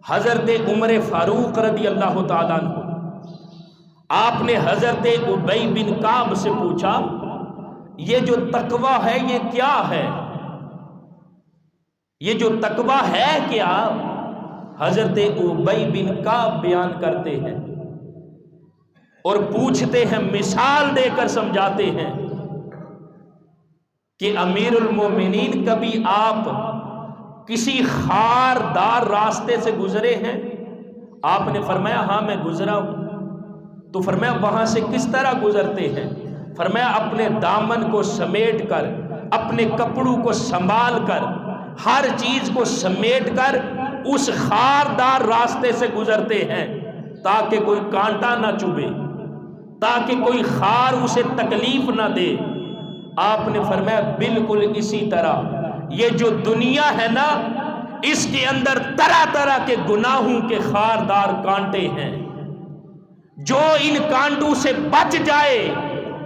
حضرت عمر فاروق رضی اللہ تعالیٰ عنہ، آپ نے حضرت ابی بن کعب سے پوچھا یہ جو تقوی ہے یہ کیا ہے؟ یہ جو تقوی ہے کیا؟ حضرت ابی بن کعب بیان کرتے ہیں اور پوچھتے ہیں، مثال دے کر سمجھاتے ہیں کہ امیر المومنین کبھی آپ کسی خاردار راستے سے گزرے ہیں؟ آپ نے فرمایا ہاں میں گزرا ہوں۔ تو فرمایا وہاں سے کس طرح گزرتے ہیں؟ فرمایا اپنے دامن کو سمیٹ کر، اپنے کپڑوں کو سنبھال کر، ہر چیز کو سمیٹ کر اس خاردار راستے سے گزرتے ہیں تاکہ کوئی کانٹا نہ چبھے، تاکہ کوئی خار اسے تکلیف نہ دے۔ آپ نے فرمایا بالکل اسی طرح یہ جو دنیا ہے نا، اس کے اندر طرح طرح کے گناہوں کے خاردار کانٹے ہیں، جو ان کانٹوں سے بچ جائے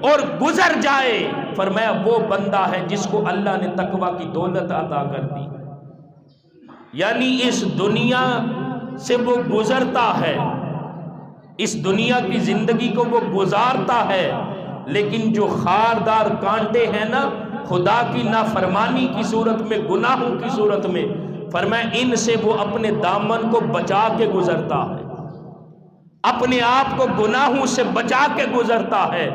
اور گزر جائے، فرمایا وہ بندہ ہے جس کو اللہ نے تقوی کی دولت عطا کر دی۔ یعنی اس دنیا سے وہ گزرتا ہے، اس دنیا کی زندگی کو وہ گزارتا ہے، لیکن جو خاردار کانٹے ہیں نا، خدا کی نافرمانی کی صورت میں، گناہوں کی صورت میں، فرمایا ان سے وہ اپنے دامن کو بچا کے گزرتا ہے، اپنے آپ کو گناہوں سے بچا کے گزرتا ہے۔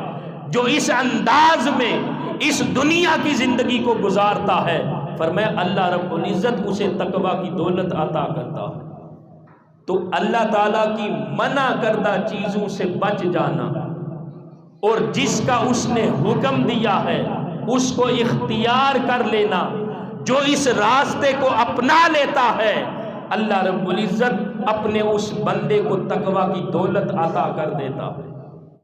جو اس انداز میں اس دنیا کی زندگی کو گزارتا ہے، فرمایا اللہ رب العزت اسے تقوی کی دولت عطا کرتا ہے۔ تو اللہ تعالیٰ کی منع کردہ چیزوں سے بچ جانا اور جس کا اس نے حکم دیا ہے اس کو اختیار کر لینا، جو اس راستے کو اپنا لیتا ہے، اللہ رب العزت اپنے اس بندے کو تقوی کی دولت عطا کر دیتا ہے۔